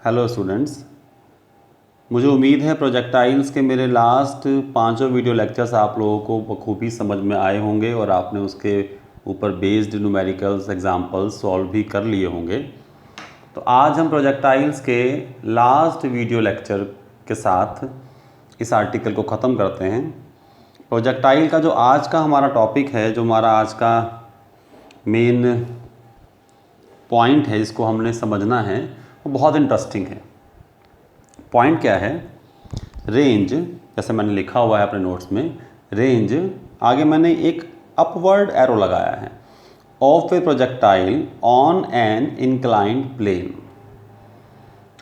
Hello students, मुझे उम्मीद है प्रोजेक्टाइल्स के मेरे लास्ट 5 वीडियो लेक्चर्स आप लोगों को बखूबी समझ में आए होंगे और आपने उसके ऊपर बेस्ड न्यूमेरिकल्स एग्जांपल्स सॉल्व भी कर लिए होंगे। तो आज हम प्रोजेक्टाइल्स के लास्ट वीडियो लेक्चर के साथ इस आर्टिकल को ख़त्म करते हैं। प्रोजेक्टाइल का जो आज का हमारा टॉपिक है, जो हमारा आज का मेन पॉइंट है, इसको हमने समझना है, वो बहुत इंटरेस्टिंग है। पॉइंट क्या है? रेंज, जैसे मैंने लिखा हुआ है अपने नोट्स में, रेंज आगे मैंने एक अपवर्ड एरो लगाया है of a projectile on an inclined plane.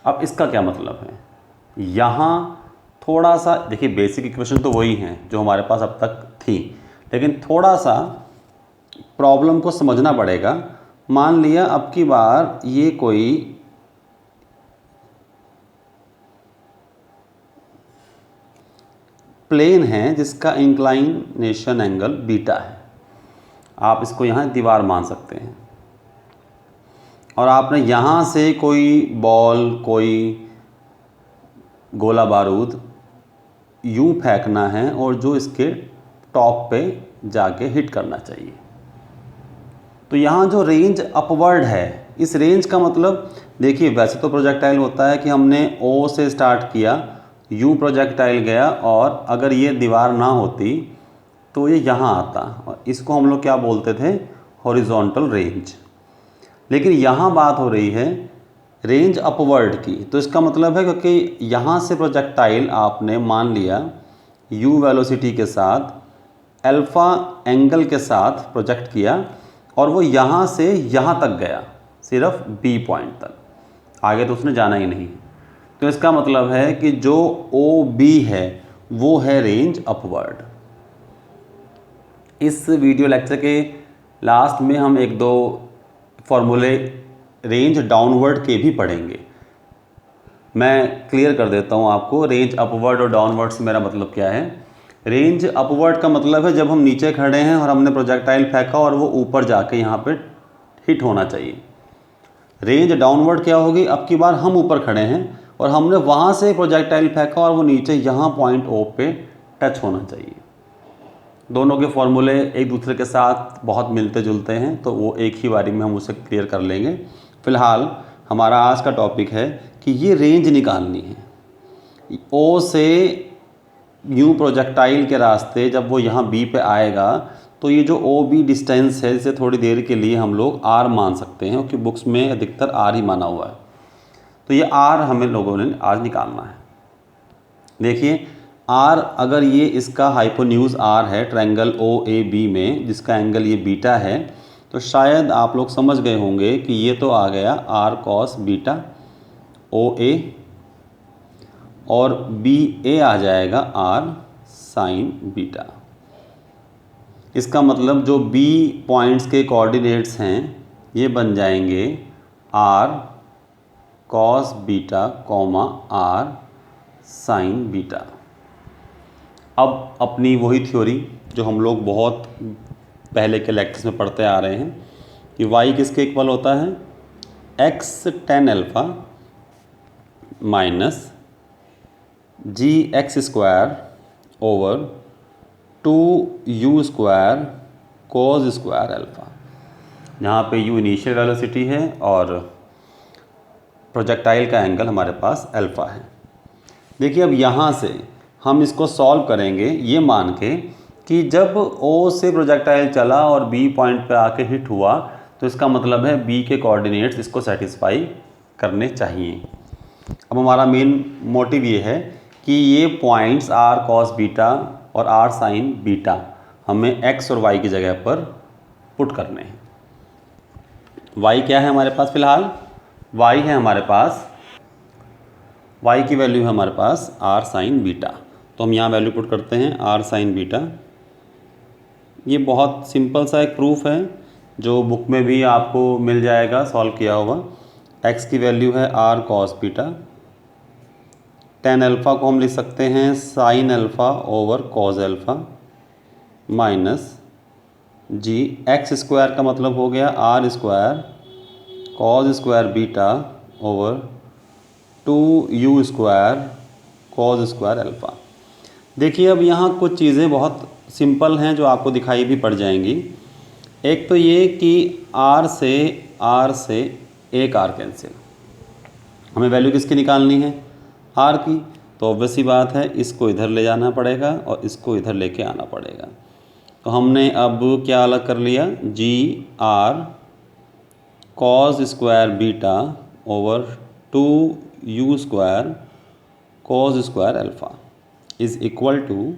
अब इसका क्या मतलब है? यहाँ थोड़ा सा देखिए, बेसिक इक्वेशन तो वही हैं जो हमारे पास अब तक थी, लेकिन थोड़ा सा प्रॉब्लम को समझना पड़ेगा। मान लिया अब की बार ये कोई प्लेन है जिसका इंक्लाइनेशन एंगल बीटा है। आप इसको यहाँ दीवार मान सकते हैं और आपने यहाँ से कोई बॉल, कोई गोला बारूद यूँ फेंकना है और जो इसके टॉप पे जाके हिट करना चाहिए। तो यहाँ जो रेंज अपवर्ड है, इस रेंज का मतलब देखिए, वैसे तो प्रोजेक्टाइल होता है कि हमने ओ से स्टार्ट किया, यू प्रोजेक्टाइल गया और अगर ये दीवार ना होती तो ये यहाँ आता और इसको हम लोग क्या बोलते थे? Horizontal range. लेकिन यहाँ बात हो रही है रेंज अपवर्ड की। तो इसका मतलब है क्योंकि यहाँ से प्रोजेक्टाइल आपने मान लिया यू वेलोसिटी के साथ अल्फ़ा एंगल के साथ प्रोजेक्ट किया और वो यहाँ से यहाँ तक गया, सिर्फ बी पॉइंट तक, आगे तो उसने जाना ही नहीं। तो इसका मतलब है कि जो ओ बी है वो है रेंज अपवर्ड। इस वीडियो लेक्चर के लास्ट में हम एक दो फॉर्मूले रेंज डाउनवर्ड के भी पढ़ेंगे। मैं क्लियर कर देता हूँ आपको, रेंज अपवर्ड और डाउनवर्ड से मेरा मतलब क्या है। रेंज अपवर्ड का मतलब है जब हम नीचे खड़े हैं और हमने प्रोजेक्टाइल फेंका और वो ऊपर जाके यहाँ पे हिट होना चाहिए। रेंज डाउनवर्ड क्या होगी? अब की बार हम ऊपर खड़े हैं और हमने वहाँ से प्रोजेक्टाइल फेंका और वो नीचे यहाँ पॉइंट ओ पे टच होना चाहिए। दोनों के फॉर्मूले एक दूसरे के साथ बहुत मिलते जुलते हैं, तो वो एक ही बारी में हम उसे क्लियर कर लेंगे। फ़िलहाल हमारा आज का टॉपिक है कि ये रेंज निकालनी है। ओ से यूँ प्रोजेक्टाइल के रास्ते जब वो यहाँ बी पे आएगा तो ये जो ओ बी डिस्टेंस है, इसे थोड़ी देर के लिए हम लोग आर मान सकते हैं, क्योंकि बुक्स में अधिकतर आर ही माना हुआ है। तो ये आर हमें लोगों ने आज निकालना है। देखिए आर, अगर ये इसका हाइपोन्यूज आर है ट्रायंगल ओ ए बी में, जिसका एंगल ये बीटा है, तो शायद आप लोग समझ गए होंगे कि ये तो आ गया आर कॉस बीटा ओ ए और बी ए आ जाएगा आर साइन बीटा। इसका मतलब जो बी पॉइंट्स के कोऑर्डिनेट्स हैं ये बन जाएंगे R cos beta comma R sine beta. अब अपनी वही थ्योरी जो हम लोग बहुत पहले के लेक्चर्स में पढ़ते आ रहे हैं कि y किसके इक्वल होता है? x tan alpha minus g x square over 2u square cos square alpha, जहाँ पे u इनिशियल वेलोसिटी है और प्रोजेक्टाइल का एंगल हमारे पास अल्फ़ा है। देखिए अब यहाँ से हम इसको सॉल्व करेंगे ये मान के कि जब O से प्रोजेक्टाइल चला और B पॉइंट पे आके हिट हुआ, तो इसका मतलब है B के कोऑर्डिनेट्स इसको सेटिस्फाई करने चाहिए। अब हमारा मेन मोटिव ये है कि ये पॉइंट्स R cos बीटा और R sin बीटा हमें X और Y की जगह पर पुट करने हैं। Y क्या है हमारे पास? फ़िलहाल Y है हमारे पास, Y की वैल्यू है हमारे पास R sin बीटा। तो हम यहाँ वैल्यू पुट करते हैं R sin बीटा। ये बहुत सिंपल सा एक प्रूफ है जो बुक में भी आपको मिल जाएगा सॉल्व किया हुआ। X की वैल्यू है R cos beta, tan alpha को हम लिख सकते हैं sine alpha over cos alpha minus g x square का मतलब हो गया R square cos square beta over 2u² cos square alpha. देखिए अब यहाँ कुछ चीज़ें बहुत सिंपल हैं जो आपको दिखाई भी पड़ जाएंगी। एक तो ये कि r से एक r कैंसिल, हमें वैल्यू किसकी निकालनी है, r की, तो ऑब्वियस सी बात है इसको इधर ले जाना पड़ेगा और इसको इधर लेके आना पड़ेगा। तो हमने अब क्या अलग कर लिया, gr cos square beta over 2u² cos square alpha is equal to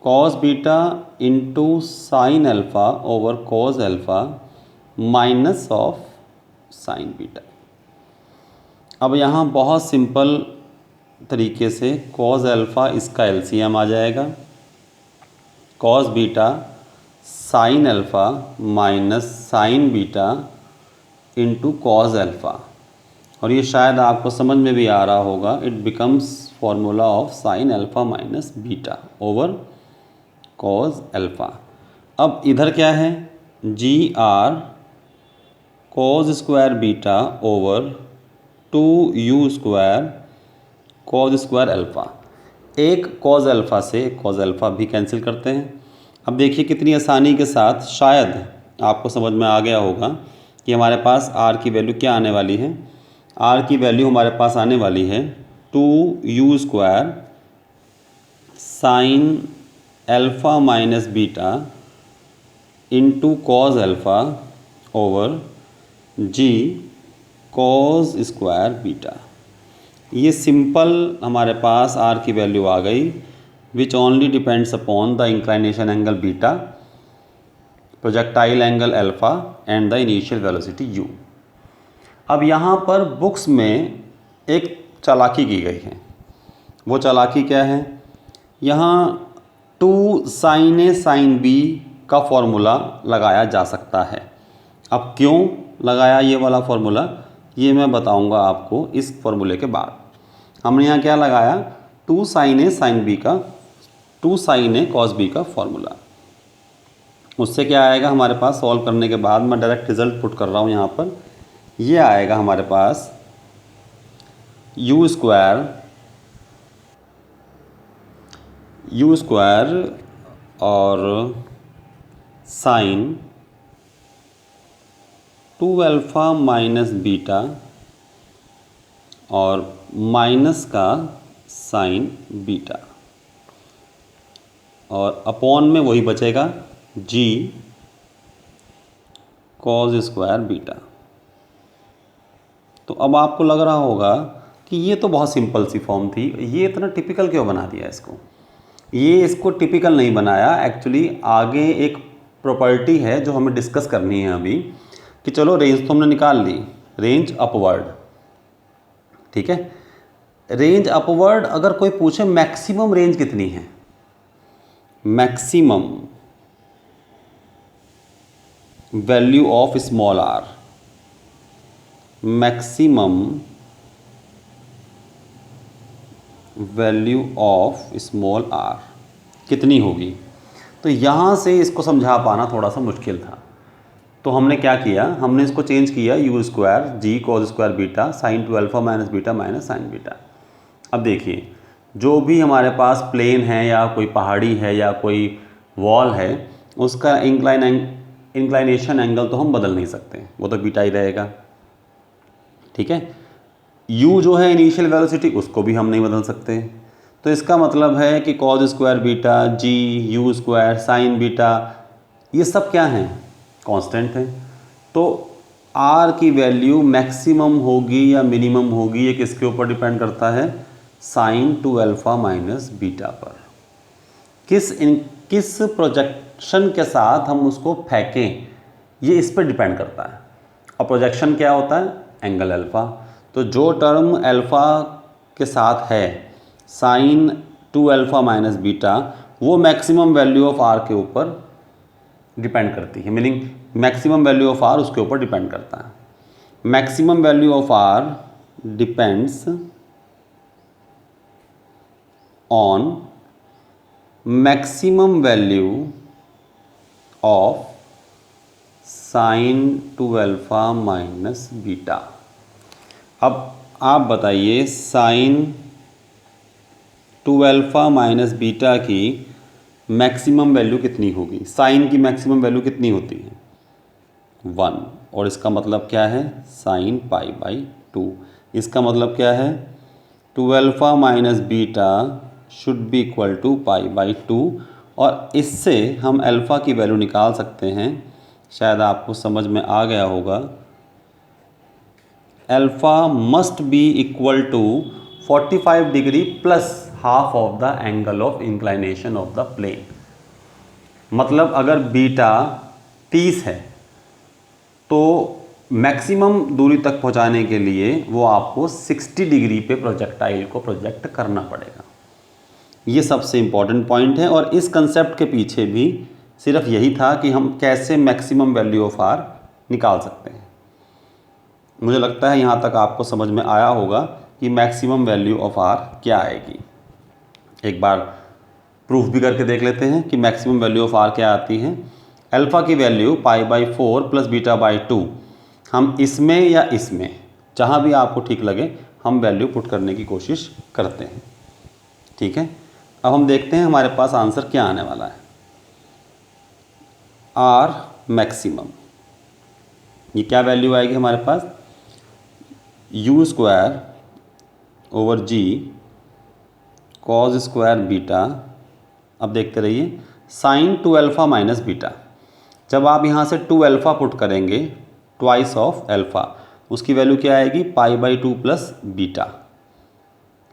cos beta into sine alpha over cos alpha minus of sine beta. अब यहाँ बहुत सिंपल तरीके से cos अल्फ़ा इसका एलसीएम आ जाएगा, cos beta sine alpha minus sine beta into cos alpha, और ये शायद आपको समझ में भी आ रहा होगा, it becomes formula of sine alpha minus beta over cos alpha. अब इधर क्या है, gr cos square beta over 2u² cos square alpha. एक cos अल्फ़ा से cos अल्फ़ा भी कैंसिल करते हैं। अब देखिए कितनी आसानी के साथ, शायद आपको समझ में आ गया होगा कि हमारे पास r की वैल्यू क्या आने वाली है। r की वैल्यू हमारे पास आने वाली है 2u² sine alpha minus beta into cos alpha over g cos square beta. ये सिंपल हमारे पास r की वैल्यू आ गई, which only depends upon the inclination angle beta, projectile angle alpha and the initial velocity u। अब यहाँ पर books में एक चालाकी की गई है, वो चालाकी क्या है, यहाँ 2 sin A sin B का फॉर्मूला लगाया जा सकता है। अब क्यों लगाया ये वाला फॉर्मूला, ये मैं बताऊंगा आपको इस फॉर्मूले के बाद। हमने यहाँ क्या लगाया, 2 sin A sin B का 2 sin A cos B का फॉर्मूला। उससे क्या आएगा हमारे पास, सॉल्व करने के बाद मैं डायरेक्ट रिजल्ट पुट कर रहा हूँ यहाँ पर, ये आएगा हमारे पास u² और साइन 2α माइनस बीटा और माइनस का साइन बीटा, और अपॉन में वही बचेगा g cos स्क्वायर बीटा। तो अब आपको लग रहा होगा कि ये तो बहुत सिंपल सी फॉर्म थी, ये इतना टिपिकल क्यों बना दिया इसको। ये इसको टिपिकल नहीं बनाया, एक्चुअली आगे एक प्रॉपर्टी है जो हमें डिस्कस करनी है अभी, कि चलो रेंज तो हमने निकाल ली, रेंज अपवर्ड, ठीक है। रेंज अपवर्ड अगर कोई पूछे मैक्सिमम रेंज कितनी है, maximum value of small r, maximum value of small r कितनी होगी, तो यहाँ से इसको समझा पाना थोड़ा सा मुश्किल था। तो हमने क्या किया, हमने इसको चेंज किया u² g cos square beta sine 2α minus beta minus sine beta. अब देखिए जो भी हमारे पास प्लेन है या कोई पहाड़ी है या कोई वॉल है, उसका इंक्लाइनेशन एंगल तो हम बदल नहीं सकते, वो तो बीटा ही रहेगा, ठीक है। u जो है इनिशियल वेलोसिटी, उसको भी हम नहीं बदल सकते। तो इसका मतलब है कि cos square beta g u² sign beta ये सब क्या हैं, कांस्टेंट हैं। तो r की वैल्यू मैक्सिमम होगी या मिनिमम होगी, ये किसके ऊपर डिपेंड करता है, साइन 2α माइनस बीटा पर। किस प्रोजेक्शन के साथ हम उसको फेंकें, ये इस पर डिपेंड करता है। और प्रोजेक्शन क्या होता है, एंगल अल्फ़ा। तो जो टर्म अल्फ़ा के साथ है साइन 2α माइनस बीटा, वो मैक्सिमम वैल्यू ऑफ r के ऊपर डिपेंड करती है, meaning maximum value of r उसके ऊपर डिपेंड करता है। Maximum value of r depends on maximum value of sine 2α minus beta. अब आप बताइए साइन 2α माइनस बीटा की मैक्सिमम वैल्यू कितनी होगी। साइन की मैक्सिमम वैल्यू कितनी होती है 1, और इसका मतलब क्या है साइन π/2। इसका मतलब क्या है 2α minus beta should be equal to π/2, और इससे हम अल्फ़ा की वैल्यू निकाल सकते हैं। शायद आपको समझ में आ गया होगा, alpha must be equal to 45 degree plus half of the angle of inclination of the plane. मतलब अगर बीटा 30 है तो मैक्सिमम दूरी तक पहुंचाने के लिए वो आपको 60 डिग्री पे प्रोजेक्टाइल को प्रोजेक्ट करना पड़ेगा। ये सबसे इम्पॉर्टेंट पॉइंट है, और इस कंसेप्ट के पीछे भी सिर्फ यही था कि हम कैसे मैक्सिमम वैल्यू ऑफ आर निकाल सकते हैं। मुझे लगता है यहाँ तक आपको समझ में आया होगा कि मैक्सिमम वैल्यू ऑफ आर क्या आएगी। एक बार प्रूफ भी करके देख लेते हैं कि मैक्सिमम वैल्यू ऑफ आर क्या आती है। अल्फ़ा की वैल्यू π/4 प्लस β/2, हम इसमें या इसमें जहाँ भी आपको ठीक लगे हम वैल्यू पुट करने की कोशिश करते हैं। ठीक है, अब हम देखते हैं हमारे पास आंसर क्या आने वाला है। आर मैक्सिमम, ये क्या वैल्यू आएगी हमारे पास, u² over g cos square beta. अब देखते रहिए साइन 2α माइनस बीटा, जब आप यहाँ से 2α पुट करेंगे ट्वाइस ऑफ अल्फ़ा, उसकी वैल्यू क्या आएगी π/2 प्लस बीटा।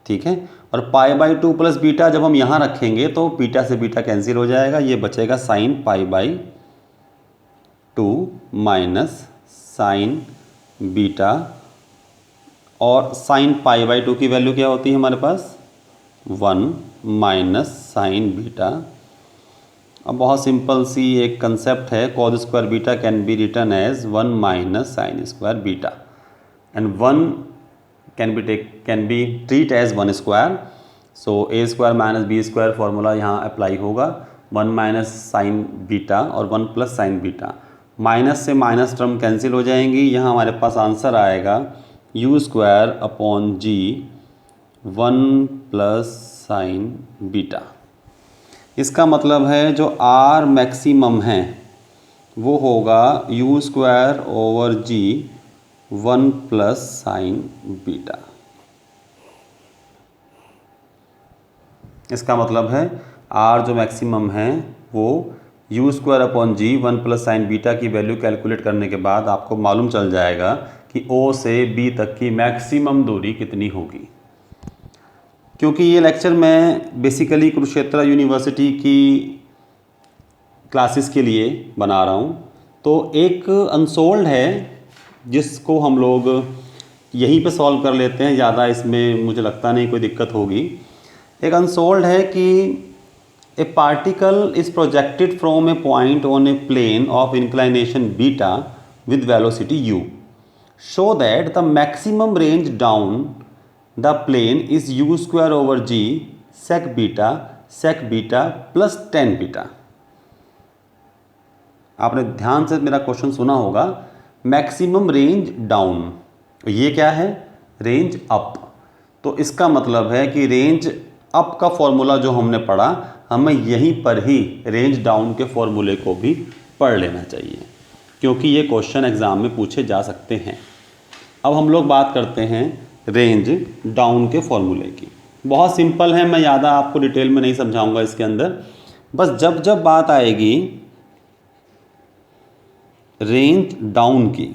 ठीक है, और π/2 प्लस बीटा जब हम यहाँ रखेंगे तो बीटा से बीटा कैंसिल हो जाएगा, ये बचेगा साइन π/2 माइनस साइन बीटा, और साइन π/2 की वैल्यू क्या होती है हमारे पास 1 माइनस साइन बीटा। अब बहुत सिंपल सी एक कंसेप्ट है, cos square beta can be written as 1 minus sine square beta, and 1 can be treat as 1 square. So a square minus B square formula यहाँ अप्लाई होगा, 1 माइनस साइन बीटा और 1 plus sine beta, minus से minus term cancel हो जाएंगी। यहाँ हमारे पास answer आएगा u² upon g 1 plus sine beta. इसका मतलब है जो r मैक्सिमम है वो होगा u² over g 1 plus sine beta. इसका मतलब है r जो मैक्सिमम है वो u² upon g 1 plus sine beta की वैल्यू कैलकुलेट करने के बाद आपको मालूम चल जाएगा कि O से B तक की मैक्सिमम दूरी कितनी होगी। क्योंकि ये लेक्चर मैं बेसिकली कुरुक्षेत्र यूनिवर्सिटी की क्लासेस के लिए बना रहा हूँ, तो एक अनसोल्ड है जिसको हम लोग यहीं पे सॉल्व कर लेते हैं, ज़्यादा इसमें मुझे लगता नहीं कोई दिक्कत होगी। एक अनसोल्ड है कि a particle is projected from a point on a plane of inclination beta with velocity u, show that the maximum range down the plane is u² over g sec beta plus tan beta. आपने ध्यान से मेरा question सुना होगा, maximum range down, ये क्या है range up. तो इसका मतलब है कि रेंज अप का फॉर्मूला जो हमने पढ़ा, हमें यहीं पर ही रेंज डाउन के फॉर्मूले को भी पढ़ लेना चाहिए, क्योंकि ये क्वेश्चन एग्ज़ाम में पूछे जा सकते हैं। अब हम लोग बात करते हैं रेंज डाउन के फॉर्मूले की। बहुत सिंपल है, मैं ज़्यादा आपको डिटेल में नहीं समझाऊंगा इसके अंदर, बस जब जब बात आएगी रेंज डाउन की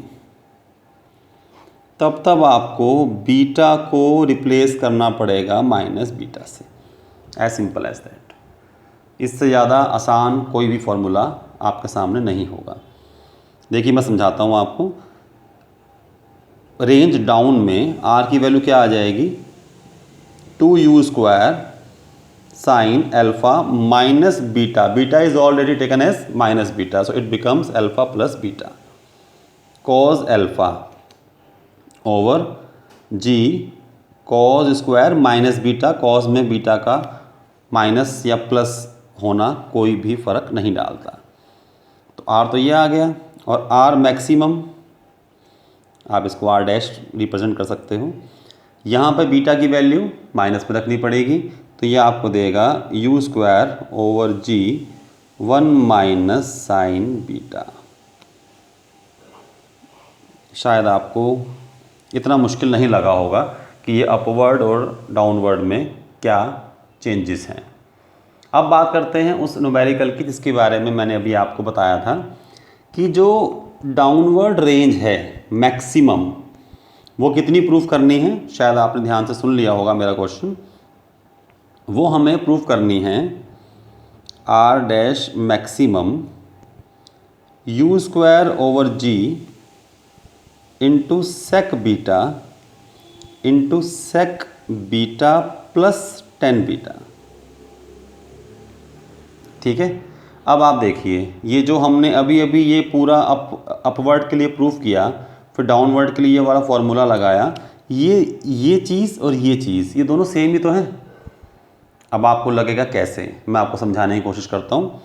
तब तब आपको बीटा को रिप्लेस करना पड़ेगा माइनस बीटा से, एज सिंपल एज दैट। इससे ज़्यादा आसान कोई भी फॉर्मूला आपके सामने नहीं होगा। देखिए मैं समझाता हूँ आपको। रेंज डाउन में आर की वैल्यू क्या आ जाएगी 2u² sine alpha minus beta, beta is already taken as minus beta, so it becomes alpha plus beta cos alpha over g cos square minus beta. Cos में beta का minus या plus होना कोई भी फ़र्क नहीं डालता। तो आर तो ये आ गया, और आर मैक्सिमम आप इसको आर डैश रिप्रेजेंट कर सकते हो। यहाँ पे बीटा की वैल्यू माइनस में रखनी पड़ेगी, तो ये आपको देगा u square over g 1 minus sine beta. शायद आपको इतना मुश्किल नहीं लगा होगा कि ये अपवर्ड और डाउनवर्ड में क्या चेंजेस हैं। अब बात करते हैं उस न्यूमेरिकल की जिसके बारे में मैंने अभी आपको बताया था कि जो डाउनवर्ड रेंज है मैक्सिमम, वो कितनी प्रूफ करनी है। शायद आपने ध्यान से सुन लिया होगा मेरा क्वेश्चन। वो हमें प्रूफ करनी है R dash maximum u square over g into sec beta plus 10 beta. ठीक है। अब आप देखिए, ये जो हमने अभी अभी ये पूरा अपवर्ड के लिए प्रूफ किया, फिर डाउनवर्ड के लिए ये वाला फॉर्मूला लगाया, ये चीज़ और ये चीज़, ये दोनों सेम ही तो हैं। अब आपको लगेगा कैसे, मैं आपको समझाने की कोशिश करता हूँ।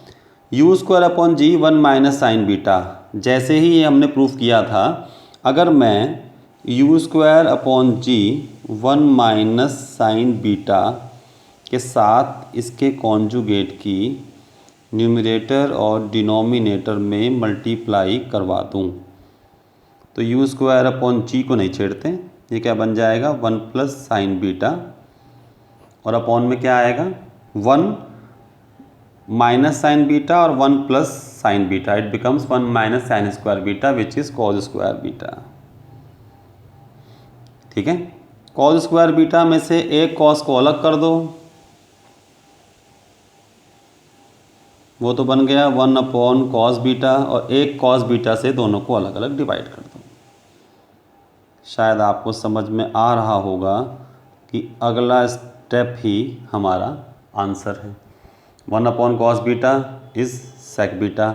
U square upon g 1 minus sine beta, जैसे ही ये हमने प्रूफ किया था, अगर मैं u square upon g 1 minus sine beta के साथ इसके कॉन्जुगेट की न्यूमरेटर और डिनोमिनेटर में मल्टीप्लाई करवा दूँ, तो यू स्क्वायर अपॉन जी को नहीं छेड़ते, ये क्या बन जाएगा 1 प्लस साइन बीटा, और अपॉन में क्या आएगा 1 माइनस साइन बीटा और 1 plus sine beta, it becomes 1 minus sine square beta which is cause square beta. ठीक है। कॉज स्क्वायर बीटा में से एक कॉस को अलग कर दो, वो तो बन गया 1 अपॉन कॉस बीटा, और एक कॉस बीटा से दोनों को अलग अलग डिवाइड कर दो। शायद आपको समझ में आ रहा होगा कि अगला स्टेप ही हमारा आंसर है। 1 upon cos beta is sec beta,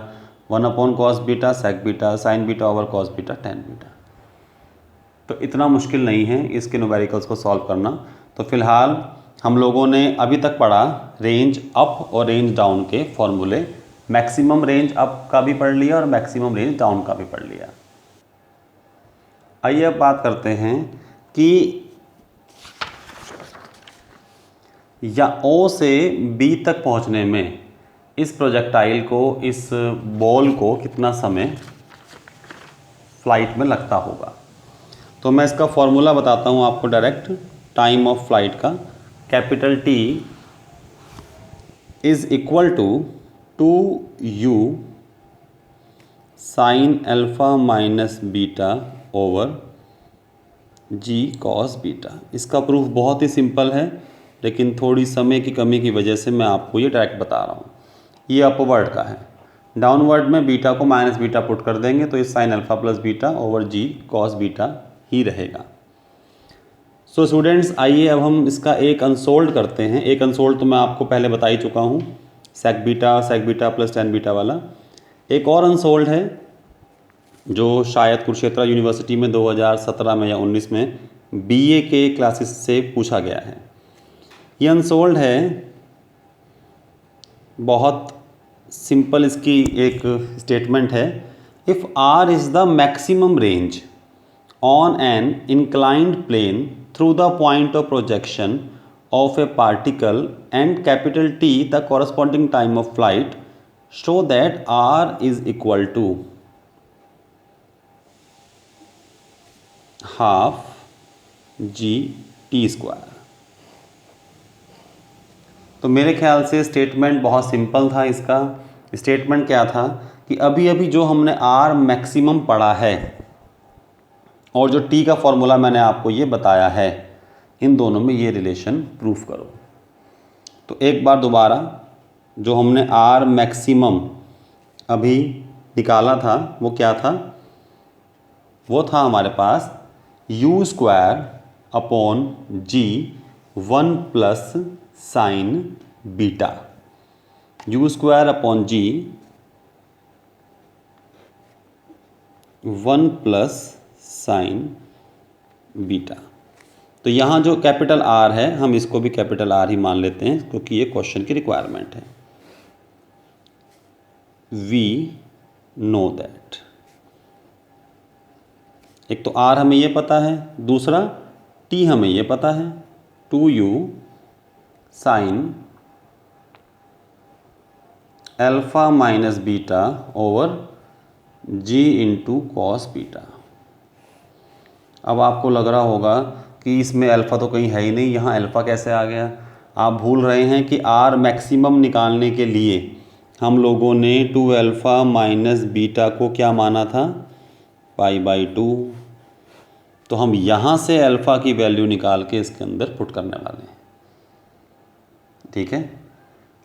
1 upon cos beta sec beta, sine beta over cos beta tan beta. तो इतना मुश्किल नहीं है इसके न्यूमेरिकल्स को सॉल्व करना। तो फिलहाल हम लोगों ने अभी तक पढ़ा रेंज अप और रेंज डाउन के फॉर्मूले, मैक्सिमम रेंज अप का भी पढ़ लिया और मैक्सिमम रेंज डाउन का भी पढ़ लिया। आइए अब बात करते हैं कि या O से B तक पहुंचने में इस प्रोजेक्टाइल को, इस बॉल को कितना समय फ्लाइट में लगता होगा। तो मैं इसका फॉर्मूला बताता हूं आपको डायरेक्ट, टाइम ऑफ फ्लाइट का। Capital T is equal to 2u sine alpha minus beta over g cos beta. इसका प्रूफ बहुत ही सिंपल है, लेकिन थोड़ी समय की कमी की वजह से मैं आपको ये डायरेक्ट बता रहा हूँ। ये अपवर्ड का है, डाउनवर्ड में बीटा को माइनस बीटा पुट कर देंगे तो ये sine alpha plus beta over g cos beta ही रहेगा। सो स्टूडेंट्स, आइए अब हम इसका एक अनसोल्ड करते हैं। एक अनसोल्ड तो मैं आपको पहले बता ही चुका हूँ, सेक बीटा प्लस टेन बीटा वाला। एक और अनसोल्ड है जो शायद कुरुक्षेत्र यूनिवर्सिटी में 2017 में या 19 में BA के क्लासेस से पूछा गया है। ये अनसोल्ड है, बहुत सिंपल इसकी एक स्टेटमेंट है। If R is the maximum range on an inclined plane through the point of projection of a particle and capital T the corresponding time of flight, show that R is equal to half GT square. तो मेरे ख्याल से statement बहुत simple था। इसका statement क्या था कि अभी अभी जो हमने R मैक्सिमम पढ़ा है और जो T का फॉर्मूला मैंने आपको ये बताया है, इन दोनों में ये रिलेशन प्रूफ करो। तो एक बार दोबारा, जो हमने R मैक्सिमम अभी निकाला था वो क्या था, वो था हमारे पास u square upon g 1 plus sine beta, u square upon g 1 plus sine beta. तो यहाँ जो कैपिटल R है, हम इसको भी कैपिटल R ही मान लेते हैं क्योंकि ये क्वेश्चन की रिक्वायरमेंट है। वी नो दैट, एक तो R हमें ये पता है, दूसरा टी हमें ये पता है 2u sine alpha minus beta over g into cos beta. अब आपको लग रहा होगा कि इसमें अल्फ़ा तो कहीं है ही नहीं, यहाँ अल्फ़ा कैसे आ गया। आप भूल रहे हैं कि आर मैक्सिमम निकालने के लिए हम लोगों ने 2 अल्फ़ा माइनस बीटा को क्या माना था, π/2। तो हम यहाँ से अल्फ़ा की वैल्यू निकाल के इसके अंदर पुट करने वाले हैं। ठीक है,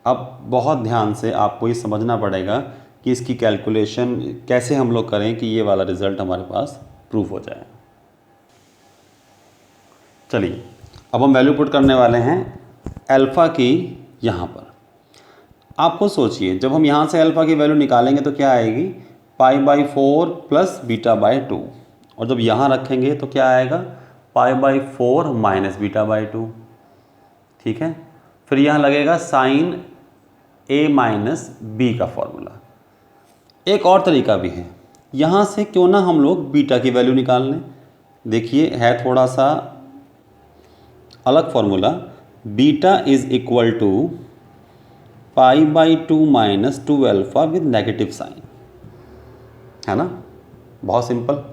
अब बहुत ध्यान से आपको ये समझना पड़ेगा कि इसकी कैलकुलेशन कैसे हम लोग करें कि ये वाला रिज़ल्ट हमारे पास प्रूफ हो जाए। चलिए अब हम वैल्यू पुट करने वाले हैं अल्फ़ा की यहाँ पर। आपको सोचिए, जब हम यहाँ से अल्फ़ा की वैल्यू निकालेंगे तो क्या आएगी, π/4 प्लस β/2, और जब यहाँ रखेंगे तो क्या आएगा, π/4 माइनस β/2। ठीक है, फिर यहाँ लगेगा साइन a माइनस बी का फॉर्मूला। एक और तरीका भी है, यहाँ से क्यों ना हम लोग बीटा की वैल्यू निकाल लें। देखिए है थोड़ा सा अलग formula, beta is equal to π/2 minus 2 alpha with negative sine, है ना, बहुत सिंपल।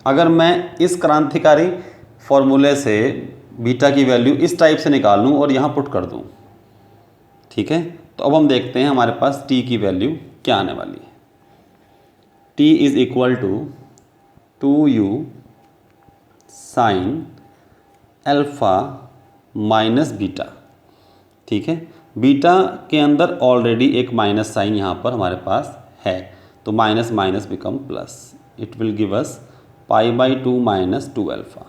अगर मैं इस क्रांतिकारी फॉर्मूले से बीटा की वैल्यू इस टाइप से निकाल लूँ और यहाँ पुट कर दूँ, ठीक है, तो अब हम देखते हैं हमारे पास t की वैल्यू क्या आने वाली है। t is equal to 2u sine alpha minus beta. ठीक है, बीटा के अंदर ऑलरेडी एक माइनस साइन यहाँ पर हमारे पास है, तो minus minus become plus, it will give us π/2 minus 2 alpha,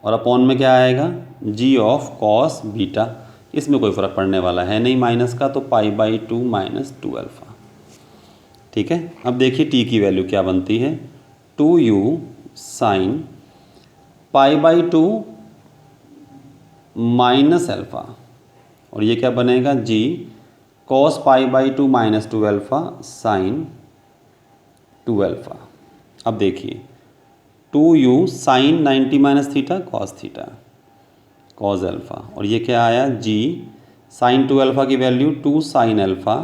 और अपॉन में क्या आएगा, g ऑफ कॉस बीटा। इसमें कोई फ़र्क पड़ने वाला है नहीं माइनस का, तो π/2 माइनस 2 अल्फ़ा। ठीक है, अब देखिए t की वैल्यू क्या बनती है, 2u साइन π/2 माइनस अल्फ़ा, और ये क्या बनेगा, g cos π/2 minus 2 alpha sine 2 alpha. अब देखिए 2u sine 90 minus theta cos theta cos alpha, और ये क्या आया, g साइन 2 अल्फ़ा की value 2 sine alpha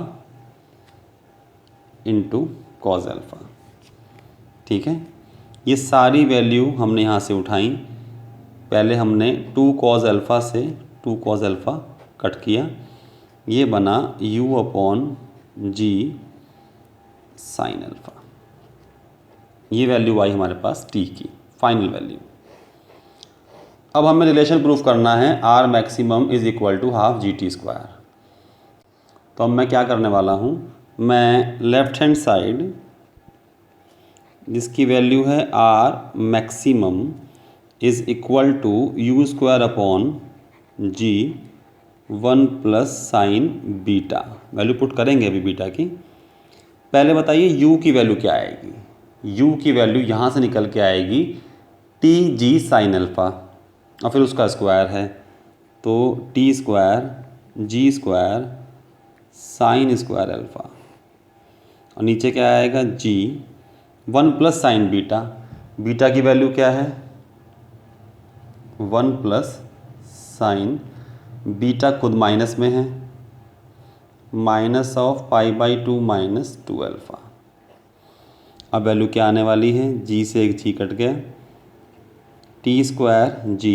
into cos alpha. ठीक है, ये सारी वैल्यू हमने यहाँ से उठाई। पहले हमने 2 कॉस अल्फ़ा से 2 कॉस अल्फ़ा कट किया, ये बना u upon g sine alpha. ये वैल्यू आई हमारे पास t की फाइनल वैल्यू। अब हमें रिलेशन प्रूफ करना है r maximum is equal to half GT square. तो अब मैं क्या करने वाला हूँ, मैं लेफ़्ट हैंड साइड जिसकी वैल्यू है r maximum is equal to u square upon g 1 plus sine beta, value put करेंगे अभी बीटा की। पहले बताइए u की वैल्यू क्या आएगी, u की वैल्यू यहाँ से निकल के आएगी tg साइन अल्फ़ा, और फिर उसका स्क्वायर है, तो t square g square sine square alpha, और नीचे क्या आएगा, g 1 plus sine beta. Beta की वैल्यू क्या है, 1 प्लस साइन बीटा खुद माइनस में है, माइनस ऑफ π/2 माइनस 2 अल्फ़ा। अब वैल्यू क्या आने वाली है, g से एक g कट गया, t square g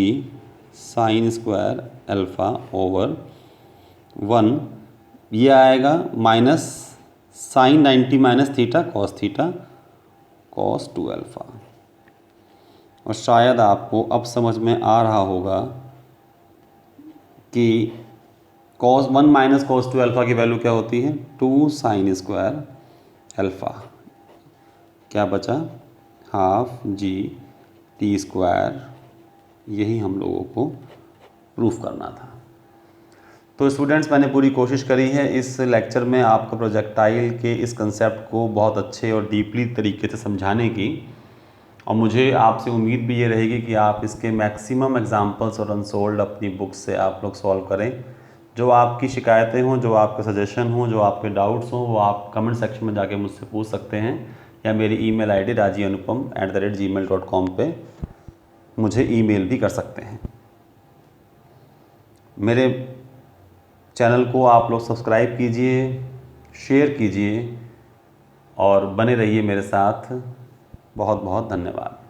sine square alpha over 1, ये आएगा minus sine 90 minus theta cos 2 alpha. और शायद आपको अब समझ में आ रहा होगा कि cos 1 माइनस cos 2 अल्फ़ा की वैल्यू क्या होती है, 2 साइन स्क्वायर अल्फ़ा, क्या बचा, हाफ g t स्क्वायर। यही हम लोगों को प्रूफ करना था। तो स्टूडेंट्स, मैंने पूरी कोशिश करी है इस लेक्चर में आपको प्रोजेक्टाइल के इस कंसेप्ट को बहुत अच्छे और डीपली तरीके से समझाने की, और मुझे आपसे उम्मीद भी ये रहेगी कि आप इसके मैक्सिमम एग्जांपल्स और अनसोल्ड अपनी बुक से आप लोग सॉल्व करें। जो आपकी शिकायतें हों, जो आपके सजेशन हों, जो आपके डाउट्स हों, वो आप कमेंट सेक्शन में जाके मुझसे पूछ सकते हैं, या मेरी email ID rajianupam@gmail.com पे मुझे ईमेल भी कर सकते हैं। मेरे चैनल को आप लोग सब्सक्राइब कीजिए, शेयर कीजिए और बने रहिए मेरे साथ। बहुत बहुत धन्यवाद।